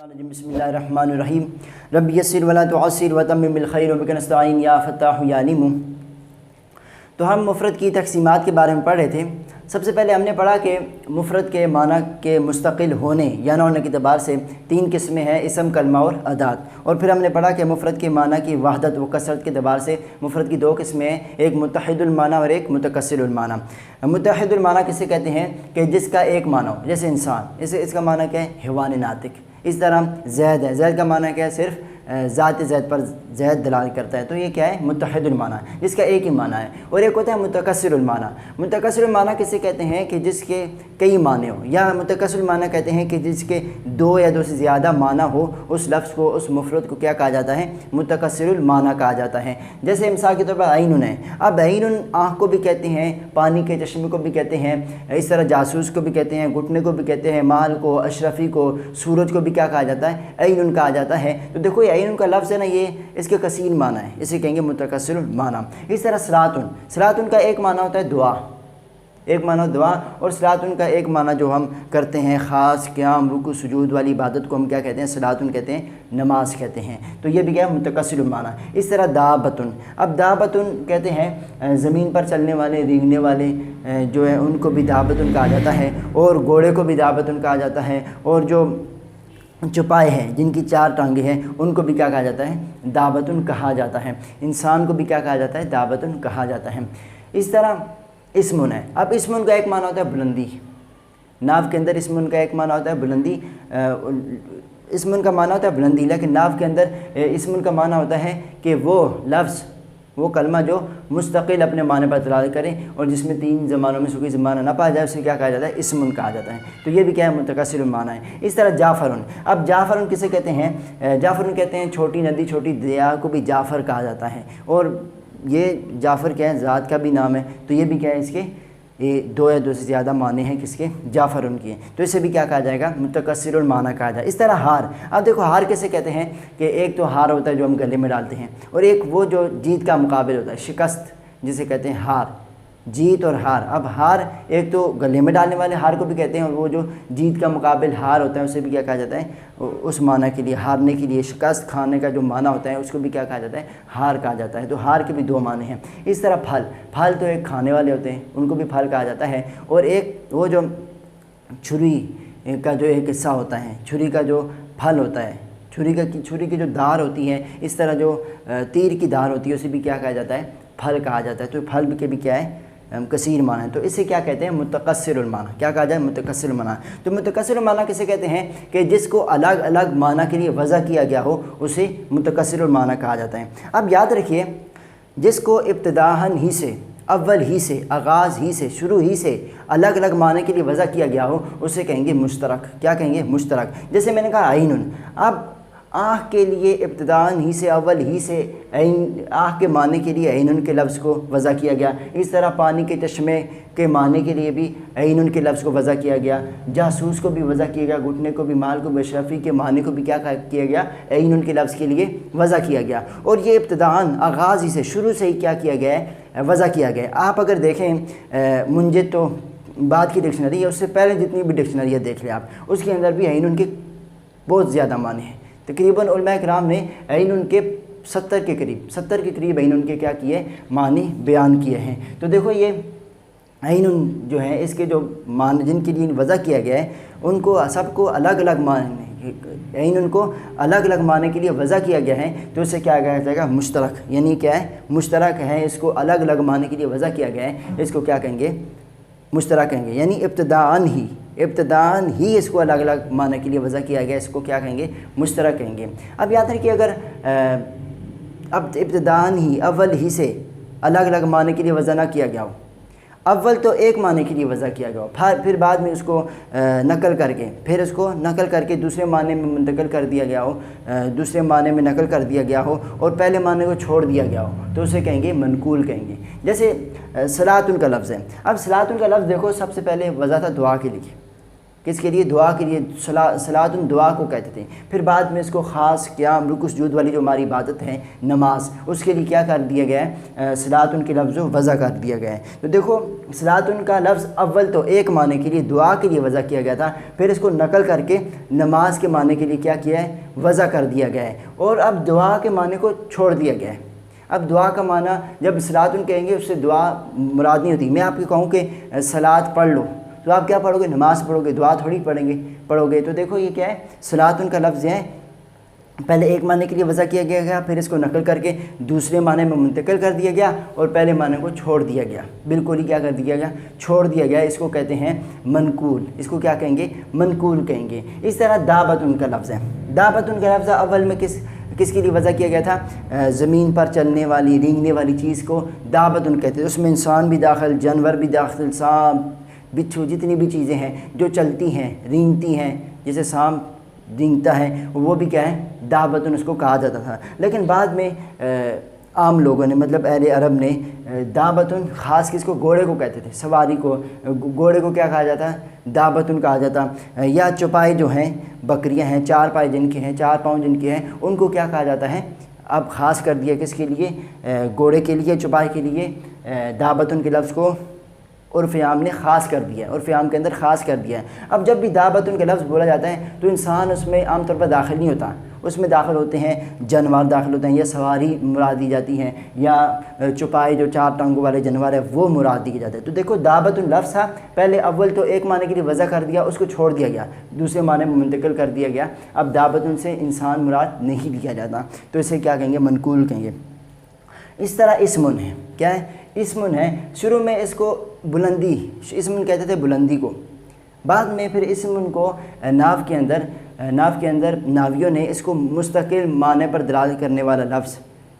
بسم اللہ الرحمن الرحیم رب یسر ولا تعسر وتمم بالخیر وبک نستعین یا فتاح یا علیم۔ تو ہم مفرد کی تقسیمات کے بارے میں پڑھ رہے تھے۔ سب سے پہلے ہم نے پڑھا کہ مفرد کے معنی کے مستقل ہونے یا نہ ہونے کے اعتبار سے تین قسمیں ہیں، اسم، کلمہ اور ادات۔ اور پھر ہم نے پڑھا کہ مفرد کے معنی کی وحدت و کثرت کے اعتبار سے مفرد کی دو قسمیں ہیں، ایک متحد المعنی اور ایک متکثر المعنی۔ متحد المعنی کسے کہتے ہیں کہ جس کا ایک معنی ہو، جیسے انسان، اس کا معنی کیا ہے؟ حیوان ناطق۔ اس طرح زید ہے، زید کا معنی کیا ہے؟ صرف ذات زید پر زید دلال کرتا ہے، تو یہ کیا ہے؟ متحد المعنی، جس کا ایک ہی معنی ہے۔ اور ایک ہوتا ہے متکثر المعنی۔ متکثر المعنی کسے کہتے ہیں کہ جس کے کئی معنی ہوں، یا متکثر المعنی کہتے ہیں کہ جس کے دو یا دو سے زیادہ معنی ہو، اس لفظ کو، اس مفرد کو کیا کہا جاتا ہے؟ متکثر المعنی کہا جاتا ہے۔ جیسے مثال کے طور پر عین ہے، اب عین آنکھ کو بھی کہتے ہیں، پانی کے چشمے کو بھی کہتے ہیں، اس طرح جاسوس کو بھی کہتے ہیں، گھٹنے کو بھی کہتے ہیں، مال کو، اشرفی کو، سورج کو بھی کیا کہا جاتا ہے؟ عین کہا جاتا ہے۔ تو دیکھو یہ عین کا لفظ ہے نا، یہ اس کے کثیر معنی ہے، اسے کہیں گے متکثر المعنی۔ اس طرح صراط کا ایک معنی ہوتا ہے دعا، ایک معنی دعا، اور صراط کا ایک معنی جو ہم کرتے ہیں خاص قیام، رکوع، سجود والی عبادت کو ہم کیا کہتے ہیں؟ صراط کہتے ہیں، نماز کہتے ہیں۔ تو یہ بھی کیا ہے؟ متکثر المعنی۔ اس طرح دابۃ، اب دابۃ کہتے ہیں زمین پر چلنے والے، رینگنے والے جو ہیں ان کو بھی دابۃ کہا جاتا ہے، اور گھوڑے کو بھی دابۃ کہا جاتا ہے، اور جو چوپائے ہیں جن کی چار ٹانگیں ہیں ان کو بھی کیا کہا جاتا ہے؟ دابۃ کہا جاتا ہے۔ انسان کو بھی کیا کہا جاتا ہے؟ دابۃ کہا جاتا ہے۔ اس طرح اسم ہے، اب اسم کا ایک معنی ہوتا ہے بلندی، ناف کے اندر اسم کا ایک معنی ہوتا ہے بلندی، اسم کا معنی ہوتا ہے بلندی، لیکن ناف کے اندر اسم کا معنی ہوتا ہے کہ وہ لفظ، وہ کلمہ جو مستقل اپنے معنی پر دلالت کرے اور جس میں تین زمانوں میں سے کوئی زمانہ نہ پایا جائے، اسے کیا کہا جاتا ہے؟ اسم کہا جاتا ہے۔ تو یہ بھی کیا ہے؟ متکثر المعنی ہے۔ اس طرح جعفر، اب جعفر کسے کہتے ہیں؟ جعفر کہتے ہیں چھوٹی ندی، چھوٹی دریا کو بھی جعفر کہا جاتا ہے، اور یہ جعفر کیا ہے؟ ذات کا بھی نام ہے، تو یہ بھی کیا ہے؟ اس کے دو یا دو سے زیادہ معنی ہیں کس کے؟ جعفر کی ہیں، تو اسے بھی کیا کہا جائے گا؟ متکثر المعنی کہا جائے۔ اس طرح ہار، اب دیکھو ہار کیسے کہتے ہیں کہ ایک تو ہار ہوتا ہے جو ہم گلے میں ڈالتے ہیں، اور ایک وہ جو جیت کا مقابل ہوتا ہے، شکست، جسے کہتے ہیں ہار، جیت اور ہار۔ اب ہار ایک تو گلے میں ڈالنے والے ہار کو بھی کہتے ہیں، اور وہ جو جیت کا مقابل ہار ہوتا ہے اسے بھی کیا کہا جاتا ہے؟ اس معنی کے لیے، ہارنے کے لیے، شکست کھانے کا جو معنی ہوتا ہے اس کو بھی کیا کہا جاتا ہے؟ ہار کہا جاتا ہے۔ تو ہار کے بھی دو معنی ہیں۔ اس طرح پھل تو ایک کھانے والے ہوتے ہیں، ان کو بھی پھل کہا جاتا ہے، اور ایک وہ جو چھری کا جو ایک حصہ ہوتا ہے، چھری کا جو پھل ہوتا ہے، چھری کی جو دھار ہوتی ہے، اس طرح جو تیر کی دھار ہوتی ہے اسے بھی کیا کہا جاتا ہے؟ پھل کہا جاتا ہے۔ تو پھل کے بھی کیا ہے؟ کثیر معنی ہے، تو اسے کیا کہتے ہیں؟ متکثر المعنی۔ کیا کہا جائے؟ متکثر المعنی۔ تو متکثر المعنی کسے کہتے ہیں کہ جس کو الگ الگ معنی کے لیے وضع کیا گیا ہو، اسے متکثر المعنی کہا جاتا ہے۔ اب یاد رکھیے، جس کو ابتداءً ہی سے، اول ہی سے، آغاز ہی سے، شروع ہی سے الگ الگ معنی کے لیے وضع کیا گیا ہو، اسے کہیں گے مشترک۔ کیا کہیں گے؟ مشترک۔ جیسے میں نے کہا عین، اب آنکھ کے لیے ابتداءً ہی سے، اول ہی سے آنکھ کے معنی کے لیے عین کے لفظ کو وضع کیا گیا۔ اس طرح پانی کے چشمے کے معنی کے لیے بھی عین کے لفظ کو وضع کیا گیا، جاسوس کو بھی وضع کیا گیا، گھٹنے کو بھی، مال کو بھی، اشرفی کے معنی کو بھی کیا کیا گیا؟ عین کے لفظ کے لیے وضع کیا گیا۔ اور یہ ابتداءً، آغاز ہی سے، شروع سے ہی کیا کیا گیا ہے؟ وضع کیا گیا ہے۔ آپ اگر دیکھیں منجد تو بعد کی ڈکشنری ہے، اس سے پہلے جتنی بھی ڈکشنری ہے دیکھ لیں آپ، اس کے اندر بھی عین کے بہت زیادہ معنی ہیں۔ تقریباً علماء کرام نے عین کے 70 کے قریب عین کے کیا کیے؟ معنی بیان کیے ہیں۔ تو دیکھو یہ عین جو ہے، اس کے جو معنی جن کے لیے وضع کیا گیا ہے، ان کو سب کو الگ الگ معنی، عین کو الگ الگ معنی کے لیے وضع کیا گیا ہے، تو اسے کیا کہا جائے گا؟ مشترک۔ یعنی کیا ہے؟ مشترک ہے، اس کو الگ الگ معنی کے لیے وضع کیا گیا ہے، اس کو کیا کہیں گے؟ مشترک کہیں گے۔ یعنی ابتداءً ہی اس کو الگ الگ معنی کے لیے وضع کیا گیا، اس کو کیا کہیں گے؟ مشترک کہیں گے۔ اب یاد رکھیے، اگر اب ابتداءً ہی، اول ہی سے الگ الگ معنی کے لیے وضع نہ کیا گیا ہو، اول تو ایک معنی کے لیے وضع کیا گیا ہو، پھر بعد میں اس کو نقل کر کے دوسرے معنی میں منتقل کر دیا گیا ہو، دوسرے معنی میں نقل کر دیا گیا ہو، اور پہلے معنی کو چھوڑ دیا گیا ہو، تو اسے کہیں گے منقول کہیں گے۔ جیسے صلاۃ کا لفظ ہے، اب صلاۃ کا لفظ دیکھو، سب سے پہلے وضع تھا دعا کے لیے، کس کے لیے؟ دعا کے لیے، صلاۃ دعا کو کہتے تھے۔ پھر بعد میں اس کو خاص قیام، رکوع سجود والی جو ہماری عبادت ہے نماز، اس کے لیے کیا کر دیا گیا ہے؟ صلاۃ کے لفظ کو وضع کر دیا گیا ہے۔ تو دیکھو صلاۃ کا لفظ اول تو ایک معنی کے لیے دعا کے لیے وضع کیا گیا تھا، پھر اس کو نقل کر کے نماز کے معنی کے لیے کیا کیا ہے؟ وضع کر دیا گیا ہے، اور اب دعا کے معنی کو چھوڑ دیا گیا ہے۔ اب دعا کا معنی جب صلاۃ کہیں گے اس سے دعا مراد نہیں ہوتی۔ میں آپ کو کہوں کہ صلاۃ پڑھ لو تو آپ کیا پڑھو گے؟ نماز پڑھو گے، دعا تھوڑی پڑھو گے۔ تو دیکھو یہ کیا ہے؟ صلاۃ کا لفظ ہے پہلے ایک معنی کے لیے وضع کیا گیا، پھر اس کو نقل کر کے دوسرے معنی میں منتقل کر دیا گیا، اور پہلے معنی کو چھوڑ دیا گیا، بالکل ہی کیا کر دیا گیا؟ چھوڑ دیا گیا۔ اس کو کہتے ہیں منقول، اس کو کیا کہیں گے؟ منقول کہیں گے۔ اس طرح دابت کا لفظ ہے، دابت کا لفظ اول میں کس کے لیے وضع کیا گیا تھا؟ زمین پر چلنے والی، رینگنے والی چیز کو دابت کہتے ہیں۔ اس میں انسان بھی داخل، جانور بھی داخل، سانپ، بچھو، جتنی بھی چیزیں ہیں جو چلتی ہیں، رینگتی ہیں، جیسے سانپ رینگتا ہے، وہ بھی کیا ہے؟ دابت اس کو کہا جاتا تھا۔ لیکن بعد میں عام لوگوں نے، مطلب اہل عرب نے دابت خاص کس کو؟ گھوڑے کو کہتے تھے، سواری کو، گھوڑے کو کیا کہا جاتا ہے؟ دابت کہا جاتا۔ یا چوپائے جو ہیں، بکریاں ہیں، چار پائے جن کے ہیں، چار پاؤں جن کے ہیں، ان کو کیا کہا جاتا ہے؟ اب خاص کر دیا کس کے لیے؟ گھوڑے کے لیے، چوپائے کے لیے دابت کے لفظ کو عرف عام نے خاص کر دیا ہے، عرف عام کے اندر خاص کر دیا ہے۔ اب جب بھی دابت کا لفظ بولا جاتا ہے تو انسان اس میں عام طور پر داخل نہیں ہوتا، اس میں داخل ہوتے ہیں جانور داخل ہوتے ہیں، یا سواری مراد دی جاتی ہیں، یا چوپائے جو چار ٹانگوں والے جانور ہے وہ مراد دی جاتے ہیں۔ تو دیکھو دابت لفظ تھا، پہلے اول تو ایک معنی کے لیے وضع کر دیا، اس کو چھوڑ دیا گیا، دوسرے معنی میں منتقل کر دیا گیا۔ اب دابت سے انسان مراد نہیں لیا جاتا، تو اسے کیا کہیں گے؟ منقول کہیں گے۔ اس طرح اسمن ہے، کیا ہے؟ اسمن ہے، شروع میں اس کو بلندی، اسمن کہتے تھے بلندی کو، بعد میں پھر اسمن کو ناف کے اندر ناویوں نے اس کو مستقل معنی پر دلالت کرنے والا لفظ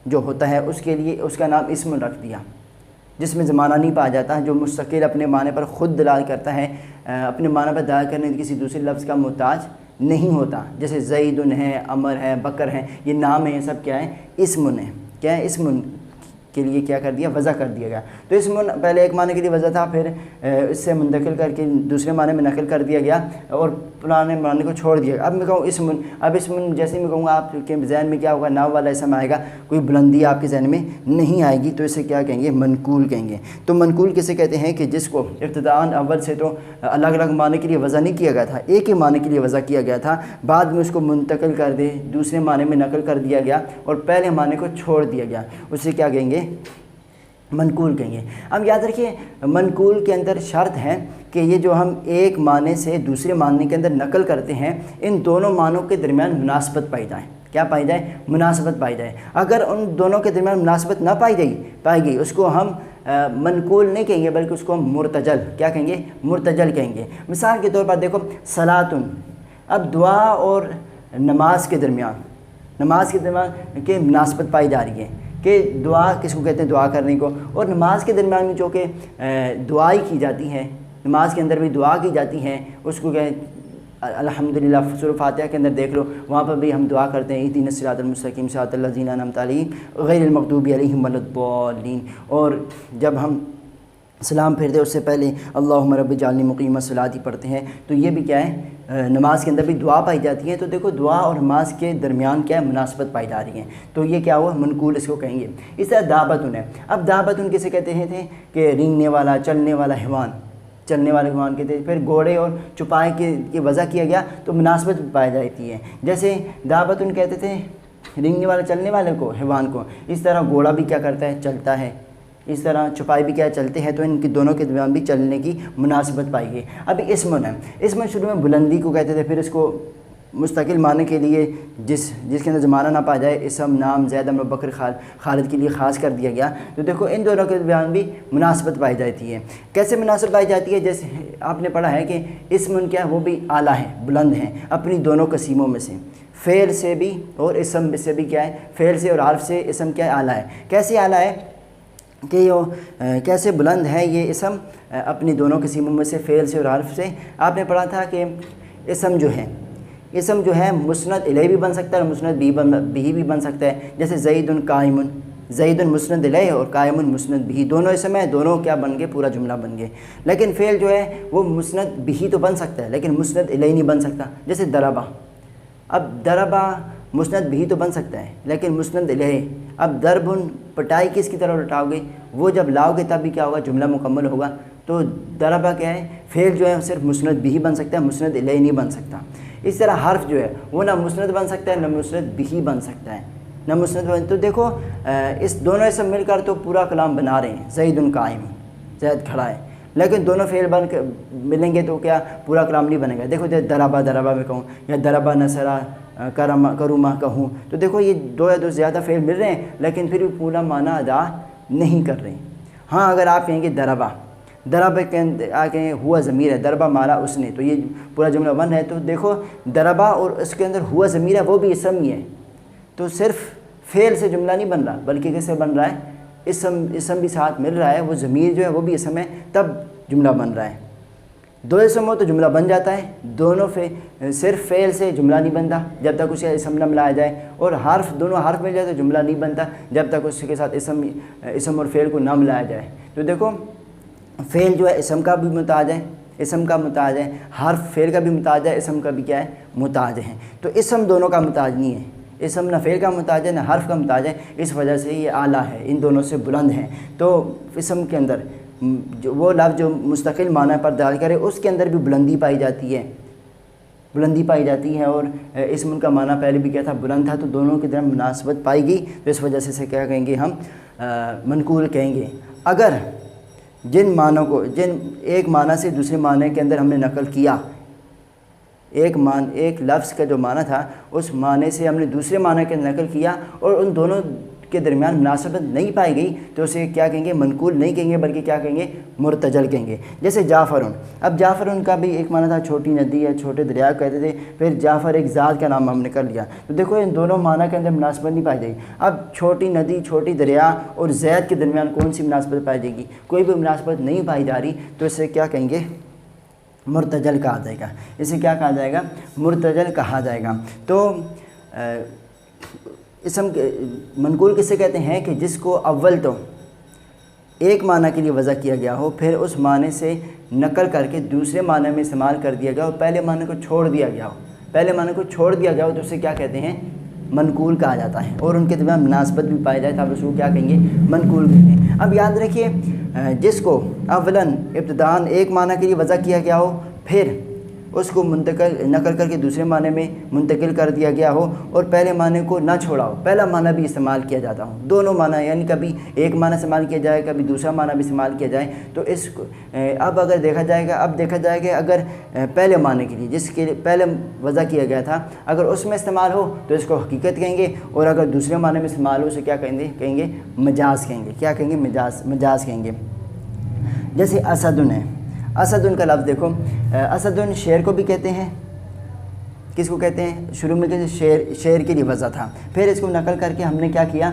جو ہوتا ہے اس کے لیے اس کا نام اسمن رکھ دیا، جس میں زمانہ نہیں پایا جاتا، جو مستقل اپنے معنی پر خود دلالت کرتا ہے، اپنے معنی پر دلالت کرنے کسی دوسرے لفظ کا محتاج نہیں ہوتا، جیسے زیدن ہے، عمر ہے، بکر ہے، یہ نام ہے، یہ سب کیا ہے؟ اسمن ہے۔ کیا ہے؟ اسمن کے لیے کیا کر دیا؟ وضع کر دیا گیا۔ تو اسمن پہلے ایک معنی کے لیے وضع تھا، پھر اس سے منتقل کر کے دوسرے معنی میں نقل کر دیا گیا، اور پرانے معنی کو چھوڑ دیا گیا۔ اب میں کہوں اسمن، اب اسمن جیسے میں کہوں گا آپ کے ذہن میں کیا ہوگا؟ ناو والا اسم آئے گا، کوئی بلندی آپ کے ذہن میں نہیں آئے گی، تو اسے کیا کہیں گے؟ منقول کہیں گے۔ تو منقول کسے کہتے ہیں؟ کہ جس کو ابتداءً اول سے تو الگ الگ معنی کے لیے وضع نہیں کیا گیا تھا، ایک ہی معنی کے لیے وضع کیا گیا تھا، بعد میں اس کو منتقل کر دے، دوسرے معنی میں نقل کر دیا گیا، اور پہلے معنی کو چھوڑ دیا گیا، اسے کیا کہیں گے؟ منقول کہیں گے۔ اب یاد رکھیے منقول کے اندر شرط ہے کہ یہ جو ہم ایک معنی سے دوسرے معنی کے اندر نقل کرتے ہیں، ان دونوں معنوں کے درمیان مناسبت پائی جائے۔ کیا پائی جائے؟ مناسبت پائی جائے۔ اگر ان دونوں کے درمیان مناسبت نہ پائی گئی اس کو ہم منقول نہیں کہیں گے، بلکہ اس کو ہم مرتجل، کیا کہیں گے؟ مرتجل کہیں گے۔ مثال کے طور پر دیکھو صلاۃ، اب دعا اور نماز کے درمیان کی مناسبت پائی جا رہی ہے کہ دعا کس کو کہتے ہیں؟ دعا کرنے کو، اور نماز کے درمیان میں جو کہ دعائی کی جاتی ہے، نماز کے اندر بھی دعا کی جاتی ہے، اس کو کہ الحمدللہ سورہ فاتحہ کے اندر دیکھ لو، وہاں پر بھی ہم دعا کرتے ہیں اہدنا الصراط المستقیم صراط الذین انعمت علیہم غیر المغضوب علیہم ولا الضالین، اور جب ہم سلام پھیرتے اس سے پہلے اللہم رب اجعلنی مقیم الصلاۃ پڑھتے ہیں، تو یہ بھی کیا ہے؟ نماز کے اندر بھی دعا پائی جاتی ہے۔ تو دیکھو دعا اور نماز کے درمیان کیا ہے؟ مناسبت پائی جا رہی ہے، تو یہ کیا ہوا؟ منقول اس کو کہیں گے۔ اس طرح دابتن ہے، اب دابتن کسے کہتے ہیں؟ کہ رینگنے والا، چلنے والا حیوان، چلنے والے حیوان کہتے ہیں۔ پھر گھوڑے اور چوپائے کی وضع کیا گیا تو مناسبت پائی جاتی ہے، جیسے دابتن کہتے تھے رینگنے والے، چلنے والے کو، حیوان کو، اس طرح گھوڑا بھی کیا کرتا ہے؟ چلتا ہے، اس طرح چوپائے بھی کیا چلتے ہیں، تو ان کی دونوں کے درمیان بھی چلنے کی مناسبت پائی گئی۔ اب اسمن ہے، اسمن شروع میں بلندی کو کہتے تھے، پھر اس کو مستقل معنی کے لیے جس کے اندر زمانہ نہ پا جائے، اسم، نام، زید، عمر، بکر، خالد کے لیے خاص کر دیا گیا۔ تو دیکھو ان دونوں کے درمیان بھی مناسبت پائی جاتی ہے۔ کیسے مناسبت پائی جاتی ہے؟ جیسے آپ نے پڑھا ہے کہ اسم کیا ہے؟ وہ بھی اعلیٰ ہے، بلند ہیں اپنی دونوں قسموں میں سے، فعل سے بھی اور اسم سے بھی کیا ہے؟ فعل سے اور حرف سے اسم کیا ہے؟ اعلیٰ ہے۔ کیسے اعلیٰ ہے؟ کہ یہ کیسے بلند ہے یہ اسم اپنی دونوں قسموں میں سے، فعل سے اور حرف سے؟ آپ نے پڑھا تھا کہ اسم جو ہے مسند الیہ بھی بن سکتا ہے اور مسند بھی بھی بن سکتا ہے، جیسے زید قائم، زید مسند الیہ اور قائم مسند بھی، دونوں اسم ہیں، دونوں کیا بن گئے؟ پورا جملہ بن گئے۔ لیکن فعل جو ہے وہ مسند بھی تو بن سکتا ہے لیکن مسند الیہ نہیں بن سکتا، جیسے ضربہ، اب ضربہ مسند بھی تو بن سکتا ہے لیکن مسند الیہ۔ اب ضرب پٹائی کس کی طرف لٹاؤ گے؟ وہ جب لاؤ گے تب بھی کیا ہوگا؟ جملہ مکمل ہوگا۔ تو ضربہ کیا ہے؟ فعل جو ہے صرف مسند بھی بن سکتا ہے، مسند الیہ نہیں بن سکتا۔ اس طرح حرف جو ہے وہ نہ مسند بن سکتا ہے نہ مسند بھی بن سکتا ہے، نہ مسند بن۔ تو دیکھو اس دونوں اسم مل کر تو پورا کلام بنا رہے ہیں، زید قائم، زید کھڑا ہے، لیکن دونوں فعل بن کے ملیں گے تو کیا پورا کلام نہیں بنے گا۔ دیکھو ضربہ میں کہوں یا ضربہ نصرہ کرومہ کہوں تو دیکھو یہ دو یا دو زیادہ فعل مل رہے ہیں لیکن پھر بھی پورا معنی ادا نہیں کر رہے ہیں۔ ہاں اگر آپ کہیں گے ضربہ کے اندر آ کے ہوا ضمیر ہے، ضربہ مارا اس نے، تو یہ پورا جملہ بن ہے۔ تو دیکھو ضربہ اور اس کے اندر ہوا ضمیر ہے وہ بھی اسم ہی ہے، تو صرف فعل سے جملہ نہیں بن رہا بلکہ کس سے بن رہا ہے؟ اسم بھی ساتھ مل رہا ہے، وہ ضمیر جو ہے وہ بھی اسم ہے تب جملہ بن رہا ہے۔ دو اسم ہو تو جملہ بن جاتا ہے، دونوں صرف فعل سے جملہ نہیں بنتا جب تک اسے اسم نہ ملایا جائے، اور دونوں حرف مل جائے تو جملہ نہیں بنتا جب تک اس کے ساتھ اسم اور فعل کو نہ ملایا جائے۔ تو دیکھو فعل جو ہے اسم کا بھی محتاج ہے، اسم کا محتاج ہے، حرف فعل کا بھی محتاج ہے، اسم کا بھی کیا ہے؟ محتاج ہے۔ تو اسم دونوں کا محتاج نہیں ہے، اسم نہ فعل کا محتاج ہے نہ حرف کا محتاج ہے، اس وجہ سے یہ اعلیٰ ہے، ان دونوں سے بلند ہے۔ تو اسم کے اندر وہ لفظ جو مستقل معنی پر دال کرے اس کے اندر بھی بلندی پائی جاتی ہے، اور اسم کا معنی پہلے بھی کیا تھا؟ بلند تھا، تو دونوں کی طرف مناسبت پائی گئی، تو اس وجہ سے اسے کیا کہیں گے؟ ہم منقول کہیں گے۔ اگر جن ایک معنی سے دوسرے معنی کے اندر ہم نے نقل کیا، ایک لفظ کا جو معنی تھا اس معنی سے ہم نے دوسرے معنی کے نقل کیا اور ان دونوں کے درمیان مناسبت نہیں پائی گئی تو اسے کیا کہیں گے؟ منقول نہیں کہیں گے بلکہ کیا کہیں گے؟ مرتجل کہیں گے۔ جیسے جعفرن، اب جعفرن کا بھی ایک معنی تھا چھوٹی ندی یا چھوٹے دریا کہتے تھے، پھر جعفر ایک ذات کا نام ہم نے کر لیا، تو دیکھو ان دونوں معنی کے اندر مناسبت نہیں پائی جائے گی۔ اب چھوٹی ندی، چھوٹی دریا اور زید کے درمیان کون سی مناسبت پائی جائے گی؟ کوئی بھی مناسبت نہیں پائی جا رہی، تو اسے کیا کہیں گے؟ مرتجل کہا جائے گا۔ اسے کیا کہا جائے گا؟ مرتجل کہا جائے گا۔ تو اسم منقول کسے کہتے ہیں؟ کہ جس کو اول تو ایک معنی کے لیے وضع کیا گیا ہو، پھر اس معنی سے نقل کر کے دوسرے معنی میں استعمال کر دیا گیا ہو، پہلے معنی کو چھوڑ دیا گیا ہو، تو اسے کیا کہتے ہیں؟ منقول کہا جاتا ہے، اور ان کے درمیان مناسبت بھی پائی جائے تو آپ اس کو کیا کہیں گے؟ منقول کہیں گے۔ اب یاد رکھیے جس کو اولاً ابتداءً ایک معنی کے لیے وضع کیا گیا ہو، پھر اس کو نقل کر کے دوسرے معنی میں منتقل کر دیا گیا ہو اور پہلے معنی کو نہ چھوڑا ہو، پہلا معنی بھی استعمال کیا جاتا ہو، دونوں معنی، یعنی کبھی ایک معنی استعمال کیا جائے کبھی دوسرا معنی بھی استعمال کیا جائے، تو اس کو اب دیکھا جائے گا کہ اگر پہلے معنی کے لیے جس کے پہلے وضع کیا گیا تھا اگر اس میں استعمال ہو تو اس کو حقیقت کہیں گے، اور اگر دوسرے معنی میں استعمال ہو اسے کیا کہیں گے؟ مجاز کہیں گے۔ کیا کہیں گے؟ مجاز کہیں گے۔ جیسے اسدن ہے، اسدن کا لفظ دیکھو، اسدن شیر کو بھی کہتے ہیں، کس کو کہتے ہیں؟ شروع میں شیر کے لیے وضع تھا، پھر اس کو نقل کر کے ہم نے کیا کیا؟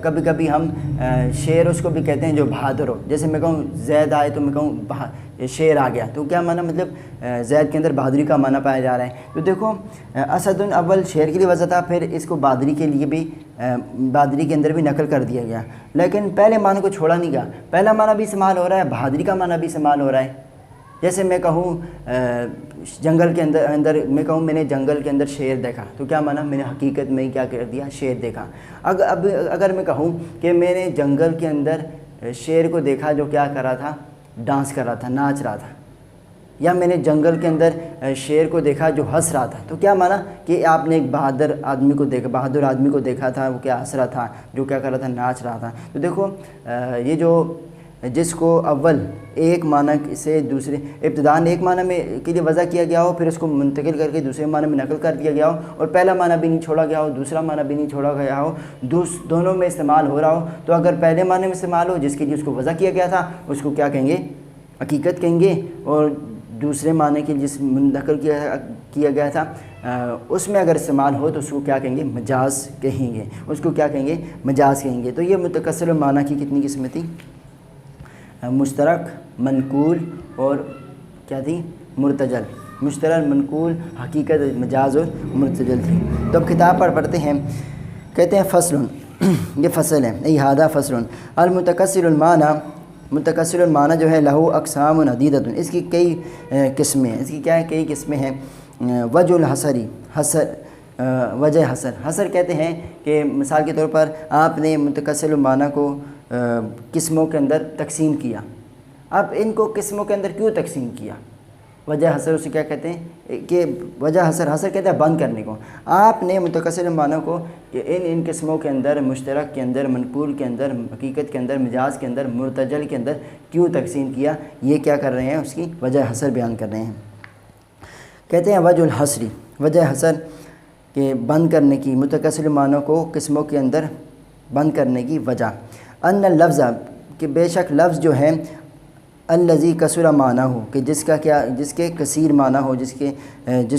کبھی کبھی ہم شیر اس کو بھی کہتے ہیں جو بہادر ہو، جیسے میں کہوں زید آئے تو میں کہوں شیر آ گیا، تو کیا معنی؟ مطلب زید کے اندر بہادری کا معنی پایا جا رہا ہے۔ تو دیکھو اسدن اول شیر کے لیے وضع تھا، پھر اس کو بہادری کے لیے بھی بہادری کے اندر بھی نقل کر دیا گیا، لیکن پہلے معنی کو چھوڑا نہیں گیا، پہلا معنی بھی استعمال ہو رہا ہے، بہادری کا معنی بھی استعمال ہو رہا ہے۔ جیسے میں کہوں جنگل کے اندر میں کہوں میں نے جنگل کے اندر شیر دیکھا، تو کیا معنی؟ میں نے حقیقت میں کیا کر دیا؟ شیر دیکھا۔ اگر میں کہوں کہ میں نے جنگل کے اندر شیر کو دیکھا جو کیا کر رہا تھا؟ ڈانس کر رہا تھا، ناچ رہا تھا، یا میں نے جنگل کے اندر شیر کو دیکھا جو ہنس رہا تھا، تو کیا معنی؟ کہ آپ نے ایک بہادر آدمی کو دیکھا تھا، وہ کیا ہنس رہا تھا، جو کیا کر رہا تھا؟ ناچ رہا تھا۔ تو دیکھو یہ جو جس کو اول ایک معنی سے دوسرے ابتداءً ایک معنی میں کے لیے وضع کیا گیا ہو، پھر اس کو منتقل کر کے دوسرے معنی میں نقل کر دیا گیا ہو، اور پہلا معنی بھی نہیں چھوڑا گیا ہو، دوسرا معنی بھی نہیں چھوڑا گیا ہو، دونوں میں استعمال ہو رہا ہو، تو اگر پہلے معنی میں استعمال ہو جس کے لیے اس کو وضع کیا گیا تھا اس کو کیا کہیں گے؟ حقیقت کہیں گے، اور دوسرے معنی کے جس نقل کیا گیا تھا اس میں اگر استعمال ہو تو اس کو کیا کہیں گے؟ مجاز کہیں گے، اس کو کیا کہیں گے؟ مجاز کہیں گے۔ تو یہ متکثر معنی کی کتنی قسمیں تھی؟ مشترک، منقول اور کیا تھی؟ مرتجل۔ مشترک، منقول، حقیقت، مجاز اور مرتجل تھی۔ تو اب کتاب پڑھتے ہیں، کہتے ہیں فصل یہ فصل ہے، ای ہادہ فصل۔ المتکثر المعنی، متکثر المعنی جو ہے لہو اقسام عدیدۃ، اس کی کئی قسمیں ہیں، اس کی کیا ہے، کئی قسمیں ہیں۔ وجہ الحصری، حصر، وجہ حصر، حصر کہتے ہیں کہ مثال کے طور پر آپ نے متکثر المعنی کو قسموں کے اندر تقسیم کیا، اب ان کو قسموں کے اندر کیوں تقسیم کیا؟ وجہ حصر اسے کیا کہتے ہیں کہ وجہ حصر، حصر کہتے ہیں بند کرنے کو۔ آپ نے متکثر المعنی کو کہ ان قسموں کے اندر، مشترک کے اندر، منقول کے اندر، حقیقت کے اندر، مجاز کے اندر، مرتجل کے اندر کیوں تقسیم کیا، یہ کیا کر رہے ہیں، اس کی وجہ حصر بیان کر رہے ہیں۔ کہتے ہیں وجہ الحصری، وجہ حصر کہ بند کرنے کی، متکثر المعنی کو قسموں کے اندر بند کرنے کی وجہ۔ ان اللفظ، کہ بے شک لفظ جو ہے، الذی کثر معنی ہو، کہ جس کا کیا، جس کے کثیر معنی ہو، جس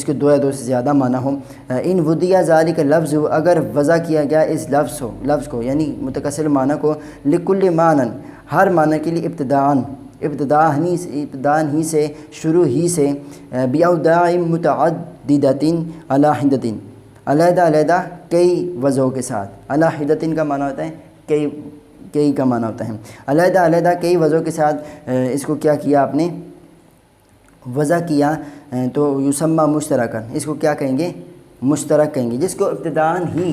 کے دو یا دو سے زیادہ معنی ہو۔ ان ودیہ ذالک لفظ، اگر وضع کیا گیا اس لفظ کو یعنی متکثر معنی کو، لکل معنی، ہر معنی کے لیے ابتداءً ہی سے، شروع ہی سے، باوداع متعددۃ علی حدۃ، علیحدہ علیحدہ کئی وضعوں کے ساتھ۔ علی حدۃ کا معنی ہوتا ہے کئی کا معنی ہوتا ہے، علیحدہ علیحدہ کئی وضعوں کے ساتھ اس کو کیا کیا آپ نے، وضع کیا، تو یسمى مشترکا، اس کو کیا کہیں گے، مشترک کہیں گے۔ جس کو ابتداءً ہی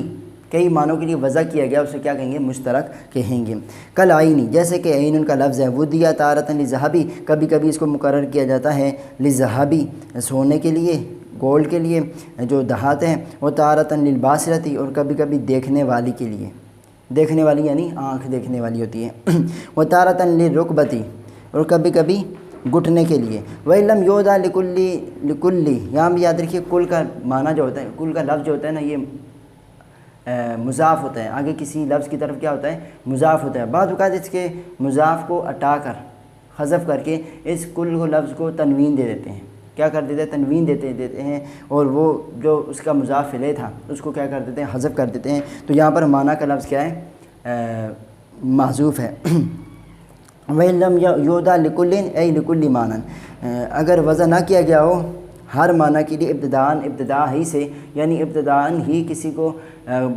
کئی معنوں کے لیے وضع کیا گیا اسے کیا کہیں گے، مشترک کہیں گے۔ کل عینی، جیسے کہ عین کا لفظ ہے، ودیہ تارۃ للذھب، کبھی کبھی اس کو مقرر کیا جاتا ہے للذھب، سونے کے لیے، گولڈ کے لیے جو دہاتے ہیں، وہ تارۃ للباصرۃ، اور کبھی کبھی دیکھنے والی کے لیے، دیکھنے والی یعنی آنکھ دیکھنے والی ہوتی ہے، وہ تارۃ للرکبۃ، اور کبھی کبھی گھٹنے کے لیے۔ وَإِلَّمْ يُودَعْ لِكُلِّ، یہاں بھی یاد رکھیے کل کا معنی جو ہوتا ہے، کل کا لفظ جو ہوتا ہے نا، یہ مضاف ہوتا ہے، آگے کسی لفظ کی طرف کیا ہوتا ہے، مضاف ہوتا ہے۔ بعض اوقات اس کے مضاف کو ہٹا کر، حذف کر کے اس کل کو لفظ کو تنوین دے دیتے ہیں، کیا کر دیتے ہیں، تنوین دیتے ہیں، اور وہ جو اس کا مضاف الیہ تھا اس کو کیا کر دیتے ہیں، حذف کر دیتے ہیں۔ تو یہاں پر معنی کا لفظ کیا ہے، محذوف ہے۔ وَإِلَّمْ يُودَعْ لِكُلٍّ أَيْ لِكُلِّ مَعْنًى، اگر وضع نہ کیا گیا ہو ہر معنی کے لیے ابتداء ہی سے، یعنی ابتداء ہی کسی کو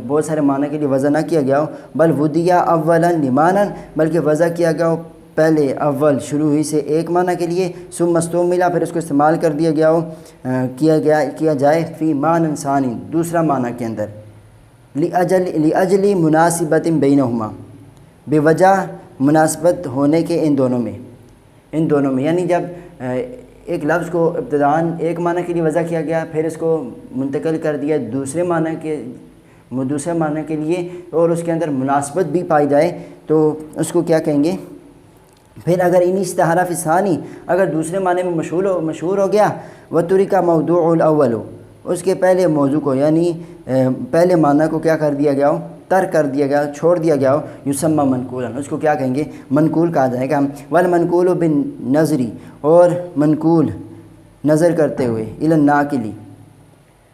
بہت سارے معنی کے لیے وضع نہ کیا گیا ہو، بل ودیہ اولا لمعنى، بلکہ وضع کیا گیا ہو پہلے اول شروع ہی سے ایک معنی کے لیے، ثم استعمل، پھر اس کو استعمال کر دیا گیا ہو، کیا جائے فی معنى ثانی، دوسرا معنی کے اندر، لأجل مناسبت بینہما، بے وجہ مناسبت ہونے کے ان دونوں میں، یعنی جب ایک لفظ کو ابتداءً ایک معنی کے لیے وضع کیا گیا، پھر اس کو منتقل کر دیا دوسرے معنی کے لیے، اور اس کے اندر مناسبت بھی پائی جائے تو اس کو کیا کہیں گے، پھر اگر ان اشتہر فی ثانی، اگر دوسرے معنی میں مشہور ہو گیا، وترک موضوع الاول، اس کے پہلے موضوع کو یعنی پہلے معنی کو کیا کر دیا گیا ہو، ترک کر دیا گیا، چھوڑ دیا گیا ہو، یسمى منقولا، اس کو کیا کہیں گے، منقول کہا جائے گا۔ والمنقول بالنظر، اور منقول نظر کرتے ہوئے، الی الناقل،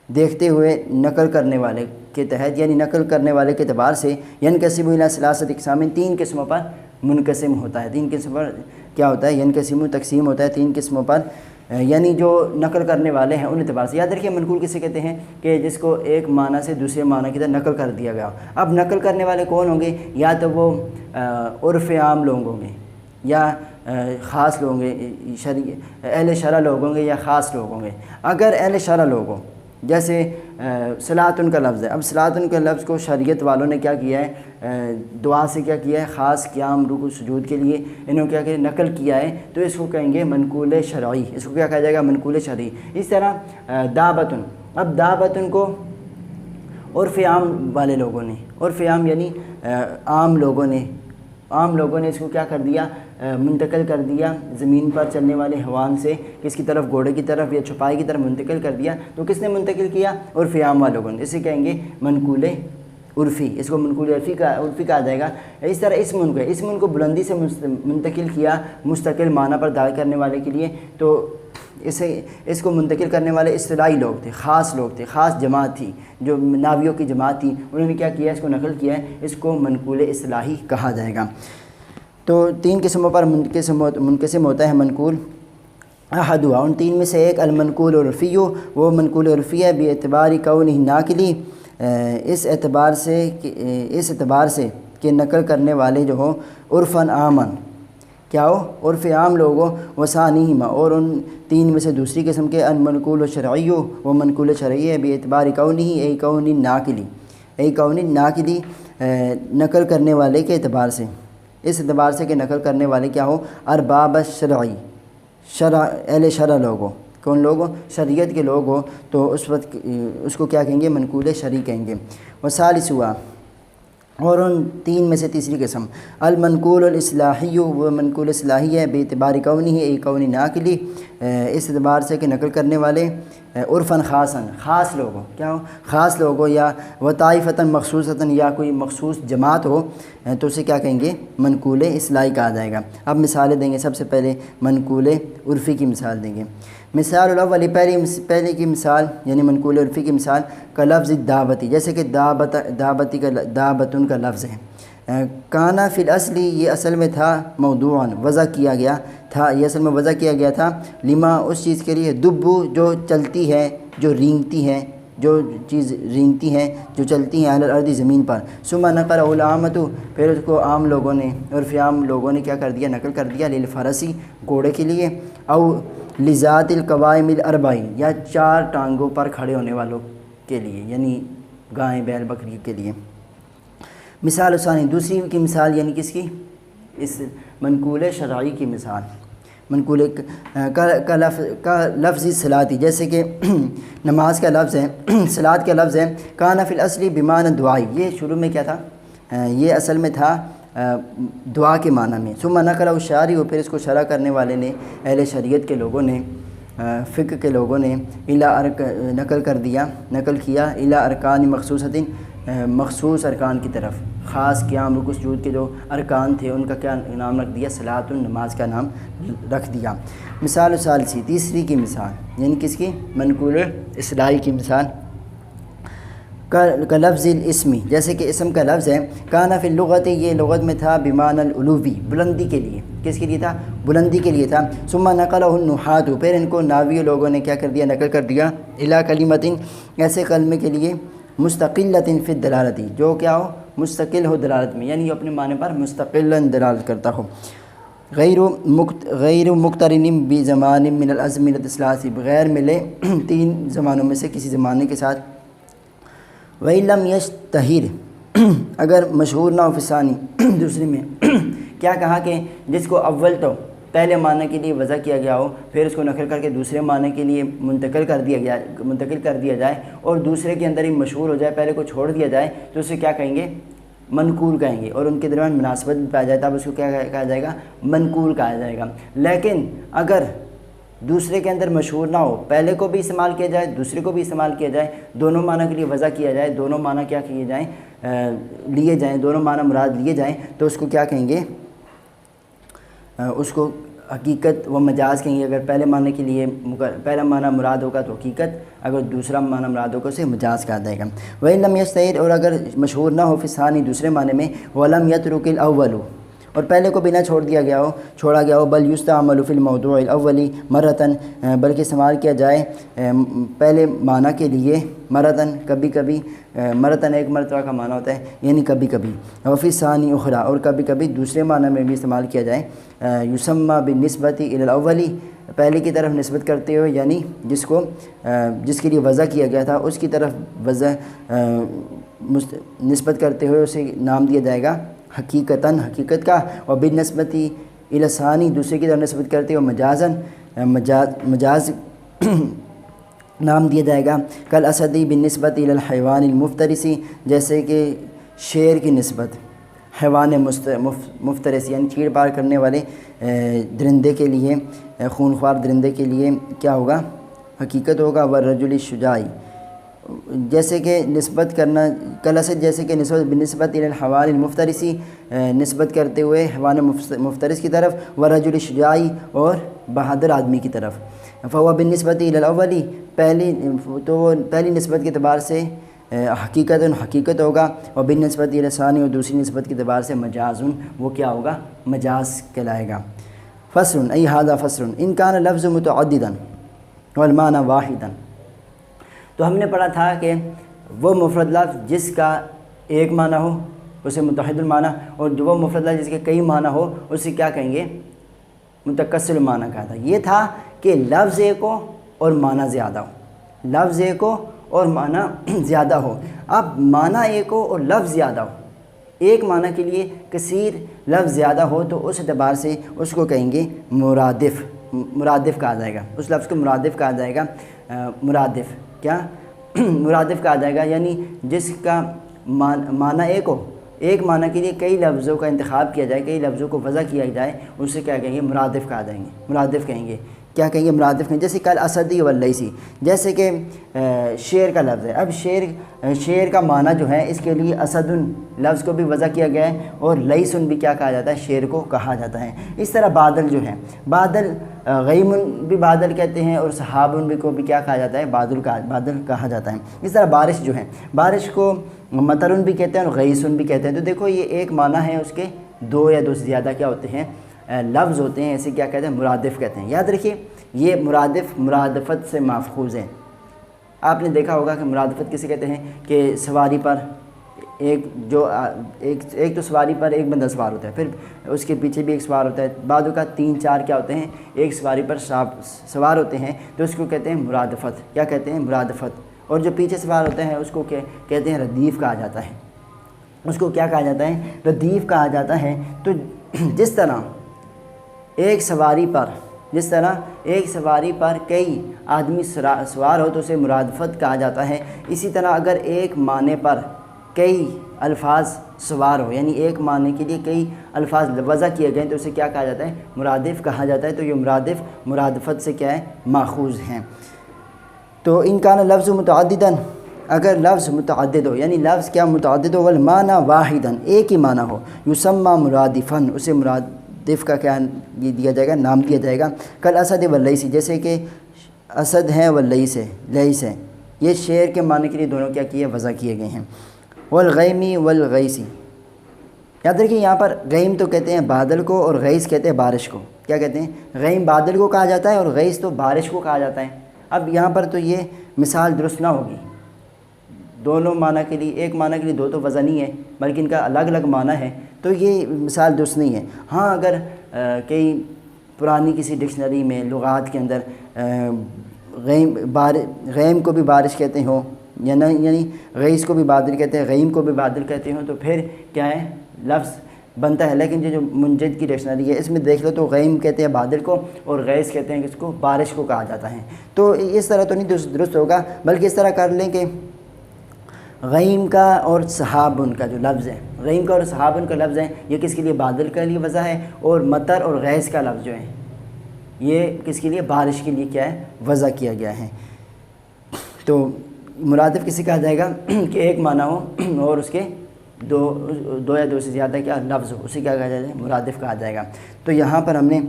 دیکھتے ہوئے نقل کرنے والے کے تحت، یعنی نقل کرنے والے کے اعتبار سے، ینقسم الی ثلاثۃ اقسام، تین قسموں پر منقسم ہوتا ہے، تین قسم پر کیا ہوتا ہے، ینقسم تقسیم ہوتا ہے تین قسموں پر، یعنی جو نقل کرنے والے ہیں ان اعتبار سے۔ یاد رکھیے منقول کسے کہتے ہیں کہ جس کو ایک معنی سے دوسرے معنی کی طرف نقل کر دیا گیا۔ اب نقل کرنے والے کون ہوں گے، یا تو وہ عرف عام لوگ ہوں گے، یا خاص لوگ ہوں گے، اہل شرع لوگ ہوں گے، یا خاص لوگ ہوں گے۔ اگر اہل شرع لوگ ہوں، جیسے صلاۃ کا لفظ ہے، اب صلاۃ کے لفظ کو شریعت والوں نے کیا کیا ہے، دعا سے کیا کیا ہے، خاص قیام رکوع سجود کے لیے انہوں نے کیا کہ نقل کیا ہے، تو اس کو کہیں گے منقول شرعی، اس کو کیا کہا جائے گا، منقول شرعی۔ اس طرح دعوتن، اب دعوتن کو عرف عام والے لوگوں نے، عرف عام یعنی عام لوگوں نے اس کو کیا کر دیا، منتقل کر دیا زمین پر چلنے والے حیوان سے، کس کی طرف، گھوڑے کی طرف یا چھپائی کی طرف منتقل کر دیا، تو کس نے منتقل کیا، عرف عام والوں نے، اسے کہیں گے منقول عرفی، اس کو منقول عرفی کہا جائے گا۔ اس طرح اسم کو بلندی سے منتقل کیا مستقل معنی پر دال کرنے والے کے لیے، تو اس کو منتقل کرنے والے اصطلاحی لوگ تھے، خاص جماعت تھی، جو ناویوں کی جماعت تھی، انہوں نے کیا کیا، اس کو نقل کیا ہے، اس کو منقول اصطلاحی کہا جائے گا۔ تو تین قسموں پر منقسم ہوتا ہے منقول، احدها، ان تین میں سے ایک المنقول عرفی، وہ منقول عرفی ہے، باعتبار کونہ ناقلی، اس اعتبار سے کہ نقل کرنے والے جو ہو عرفاً عامن کیا ہو عرف عام لوگ ہو وثانیہما اور ان تین میں سے دوسری قسم کے المنقول و شرعی و منقول شرعی ہے باعتبار کونی ای کون ناقلی نقل کرنے والے کے اعتبار سے اس اعتبار سے کہ نقل کرنے والے کیا ہو ارباب شرعی اہل شرع لوگ ہو کون لوگ ہو شریعت کے لوگ ہو تو اس وقت اس کو کیا کہیں گے منقول شرعی کہیں گے وثالث ہوا اور ان تین میں سے تیسری قسم المنقول الاصلاحی وہ منقول اصلاحی ہے باعتبار کونی ای کون ناقلی اس اعتبار سے کہ نقل کرنے والے عرفاً خاص لوگ ہو کیا ہو خاص لوگ ہو یا و طائفتاً مخصوصتاً یا کوئی مخصوص جماعت ہو تو اسے کیا کہیں گے منقول اصلاحی کہا جائے گا۔ اب مثالیں دیں گے، سب سے پہلے منقول عرفی کی مثال دیں گے۔ مثال الاول پہلے کی مثال یعنی منقول عرفی کی مثال کا لفظ دعوتی، جیسے کہ دعوتن کا لفظ ہے۔ کانا فی الاصل یہ اصل میں تھا موضوعاً وضع کیا گیا تھا، یہ اصل میں وضع کیا گیا تھا لما اس چیز کے لیے دبو جو چلتی ہے جو رینگتی ہے جو چیز رینگتی ہے جو چلتی ہیں علی الارض زمین پر ثم نقل العامۃ پھر اس کو عام لوگوں نے عرف عام لوگوں نے کیا کر دیا نقل کر دیا للفرسی گھوڑے کے لیے او لذات القوائم الاربع یا چار ٹانگوں پر کھڑے ہونے والوں کے لیے یعنی گائے بیل بکری کے لیے۔ مثال ثانی دوسری کی مثال یعنی کس کی اس منقول شرعی کی مثال منقول کا لفظ صلاتی جیسے کہ نماز کا لفظ ہے صلاۃ کا لفظ ہے کانا فی الاصل بمعنی دعائی یہ شروع میں کیا تھا یہ اصل میں تھا دعا کے معنی میں ثم نقل الشارع پھر اس کو شرح کرنے والے نے اہل شریعت کے لوگوں نے فقہ کے لوگوں نے نقل کیا الی ارکان مخصوص ارکان کی طرف خاص قیام رکوع سجود کے جو ارکان تھے ان کا کیا نام رکھ دیا صلاۃ نماز کا نام رکھ دیا۔ مثال ثالثی تیسری کی مثال یعنی کس کی منقول اصلاحی کی مثال کا لفظ الاسمی جیسے کہ اسم کا لفظ ہے کانا فی اللغت یہ لغت میں تھا بمعنی العلوی بلندی کے لیے کس کے لیے تھا بلندی کے لیے تھا ثم نقلہ النحات پھر ان کو ناوی لوگوں نے کیا کر دیا نقل کر دیا الی کلمۃ ایسے کلمے کے لیے مستقلۃ فی الدلالۃ جو کیا ہو مستقل ہو دلالت میں یعنی اپنے معنی پر مستقلاً دلالت کرتا ہو غیر مقترن بزمان من الازمنۃ الثلاث بغیر ملے تین زمانوں میں سے کسی زمانے کے ساتھ وَإِن لَمْ يَشْتَهِرْ اگر مشہور نہ ہو فی الثانی دوسری میں کیا کہا کہ جس کو اول تو پہلے معنی کے لیے وضع کیا گیا ہو پھر اس کو نقل کر کے دوسرے معنی کے لیے منتقل کر دیا جائے اور دوسرے کے اندر ہی مشہور ہو جائے پہلے کو چھوڑ دیا جائے تو اسے کیا کہیں گے منقول کہیں گے اور ان کے درمیان مناسبت بھی پایا جائے تب اس کو کیا کہا جائے گا منقول کہا جائے گا۔ لیکن اگر دوسرے کے اندر مشہور نہ ہو پہلے کو بھی استعمال کیا جائے دوسرے کو بھی استعمال کیا جائے دونوں معنی کے لیے وضع کیا جائے دونوں معنی کیا کیے جائیں لیے جائیں دونوں معنی مراد لیے جائیں تو اس کو کیا کہیں گے اس کو حقیقت و مجاز کہیں گے۔ اگر پہلے معنی کے لیے پہلا معنی مراد ہوگا تو حقیقت اگر دوسرا معنی مراد ہوگا اسے مجاز کہا جائے گا۔ وَإِن لَمْ يَشْتَهِرْ اور اگر مشہور نہ ہو فی الثانی دوسرے معنی میں وَلَمْ يَتْرُكِ الْأَوَّلُ اور پہلے کو بھی نہ چھوڑا گیا ہو بل یستعمل فی الموضوع الاولی مرتن بلکہ استعمال کیا جائے پہلے معنی کے لیے مرتن کبھی کبھی مرتن ایک مرتبہ کا معنی ہوتا ہے یعنی کبھی کبھی وفی ثانی اخرى اور کبھی کبھی دوسرے معنی میں بھی استعمال کیا جائے یسمى بالنسبۃ الی الاولی پہلے کی طرف نسبت کرتے ہوئے یعنی جس کے لیے وضع کیا گیا تھا اس کی طرف نسبت کرتے ہوئے اسے نام دیا جائے گا حقیقتاً حقیقت کا اور بالنسبت الی ثانی دوسرے کی طرف نسبت کرتے ہوئے مجاز نام دیا جائے گا کل اسدی بالنسبت الی الحیوان المفترس جیسے کہ شیر کی نسبت حیوان مفترس یعنی چیڑ پار کرنے والے درندے کے لیے خونخوار درندے کے لیے کیا ہوگا حقیقت ہوگا والرجل الشجاع جیسے کہ نسبت کرنا کل اسد جیسے کہ بالنسبت الی الحیوان المفترس نسبت کرتے ہوئے حیوان مفترس کی طرف والرجل الشجاع اور بہادر آدمی کی طرف فهو بالنسبت الی الاولی پہلی نسبت کے اعتبار سے حقیقت ہوگا اور بالنسبت الی ثانی اور دوسری نسبت کے اعتبار سے مجاز وہ کیا ہوگا مجاز کہلائے گا۔ فصل ای ھذا فصل ان کان لفظ متعددا والمعنی واحدا تو ہم نے پڑھا تھا کہ وہ مفرد لفظ جس کا ایک معنی ہو اسے متحد المعنی، اور جو وہ مفرد لفظ جس کے کئی معنی ہو اسے کیا کہیں گے؟ متکسر المعنی کہا تھا۔ یہ تھا کہ لفظ ایک ہو اور معنی زیادہ ہو، لفظ ایک ہو اور معنی زیادہ ہو۔ اب معنی ایک ہو اور لفظ زیادہ ہو، ایک معنی کے لیے کثیر لفظ زیادہ ہو تو اس اعتبار سے اس کو کہیں گے مرادف، مرادف کہا جائے گا، اس لفظ کو مرادف کہا جائے گا۔ مرادف کیا؟ مرادف کہا جائے گا، یعنی جس کا معنی ایک ہو، ایک معنی کے لیے کئی لفظوں کا انتخاب کیا جائے، کئی لفظوں کو وضع کیا جائے، اسے کیا کہیں گے؟ مرادف کہا جائیں گے، مرادف کہیں گے۔ کیا کہیں گے؟ مرادف کہیں گے۔ جیسے کل اسدی واللیثی، جیسے کہ شیر کا لفظ ہے۔ اب شیر کا معنی جو ہے اس کے لیے اسد لفظ کو بھی وضع کیا گیا ہے، اور لیث بھی کیا کہا جاتا ہے؟ شیر کو کہا جاتا ہے۔ اس طرح بادل جو ہے، بادل غیم بھی بادل کہتے ہیں، اور سحاب بھی کو بھی کیا کہا جاتا ہے؟ بادل کہا جاتا ہے۔ اس طرح بارش جو ہے، بارش کو مطرن بھی کہتے ہیں اور غیثن بھی کہتے ہیں۔ تو دیکھو یہ ایک معنی ہے، اس کے دو یا دو سے زیادہ کیا ہوتے ہیں؟ لفظ ہوتے ہیں، اسے کیا کہتے ہیں؟ مرادف کہتے ہیں۔ یاد رکھیے یہ مرادف مرادفت سے ماخوذ ہیں۔ آپ نے دیکھا ہوگا کہ مرادفت کسے کہتے ہیں؟ کہ سواری پر ایک تو سواری پر ایک بندہ سوار ہوتا ہے، پھر اس کے پیچھے بھی ایک سوار ہوتا ہے، بعد کا 3-4 کیا ہوتے ہیں؟ ایک سواری پر سوار ہوتے ہیں، تو اس کو کہتے ہیں مرادفت۔ کیا کہتے ہیں؟ مرادفت۔ اور جو پیچھے سوار ہوتے ہیں اس کو کہتے ہیں ردیف کہا جاتا ہے، اس کو کیا کہا جاتا ہے؟ ردیف کہا جاتا ہے۔ تو جس طرح ایک سواری پر کئی آدمی سوار ہو تو اسے مرادفت کہا جاتا ہے، اسی طرح اگر ایک معنی پر کئی الفاظ سوار ہو، یعنی ایک معنی کے لیے کئی الفاظ وضع کیے گئے تو اسے کیا کہا جاتا ہے؟ مرادف کہا جاتا ہے۔ تو یہ مرادف مرادفت سے کیا ہے؟ ماخوذ ہیں۔ تو ان کا لفظ متعدداً، اگر لفظ متعدد ہو، یعنی لفظ کیا متعدد ہو، والمعنی واحداً، ایک ہی معنی ہو، یسمى مرادفاً، اسے مرادف کا کیا یہ دیا جائے گا؟ نام دیا جائے گا۔ کل اسد واللیث، جیسے کہ اسد ہیں واللیث ہے، لیث ہے، یہ شعر کے معنی کے لیے دونوں کیا کیے؟ وضع کیے گئے ہیں۔ والغیمی والغیث، یاد رکھیے یہاں پر غیم تو کہتے ہیں بادل کو، اور غیث کہتے ہیں بارش کو۔ کیا کہتے ہیں؟ غیم بادل کو کہا جاتا ہے اور غیث تو بارش کو کہا جاتا ہے۔ اب یہاں پر تو یہ مثال درست نہ ہوگی، دونوں معنی کے لیے، ایک معنی کے لیے دو تو وضع نہیں ہے بلکہ ان کا الگ الگ معنی ہے، تو یہ مثال درست نہیں ہے۔ ہاں اگر کئی پرانی کسی ڈکشنری میں لغات کے اندر غیم کو بھی بارش کہتے ہوں، یعنی غیث کو بھی بادل کہتے ہیں، غیم کو بھی بادل کہتے ہوں، تو پھر کیا ہے؟ لفظ بنتا ہے۔ لیکن یہ جو منجد کی ڈکشنری ہے اس میں دیکھ لو تو غیم کہتے ہیں بادل کو، اور غیث کہتے ہیں کس کو؟ بارش کو کہا جاتا ہے۔ تو اس طرح تو نہیں درست ہوگا، بلکہ اس طرح کر لیں کہ غیم کا اور سحابن کا جو لفظ ہے، غیم کا اور سحابن کا لفظ ہے، یہ کس کے لیے؟ بادل کے لیے وضع ہے، اور مطر اور غیث کا لفظ جو ہے یہ کس کے لیے؟ بارش کے لیے کیا ہے؟ وضع کیا گیا ہے۔ تو مرادف کسے کہا جائے گا؟ کہ ایک معنی ہو اور اس کے دو یا دو سے زیادہ کیا لفظ ہو، اسے کیا کہا جائے گا؟ مرادف کہا جائے گا۔ تو یہاں پر ہم نے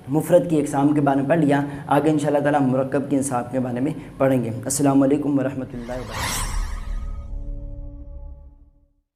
مفرد کی اقسام کے بارے میں پڑھ لیا، آگے انشاءاللہ تعالی مرکب کی انصاف کے بارے میں پڑھیں گے۔ السلام علیکم ورحمۃ اللہ وبرکاتہ۔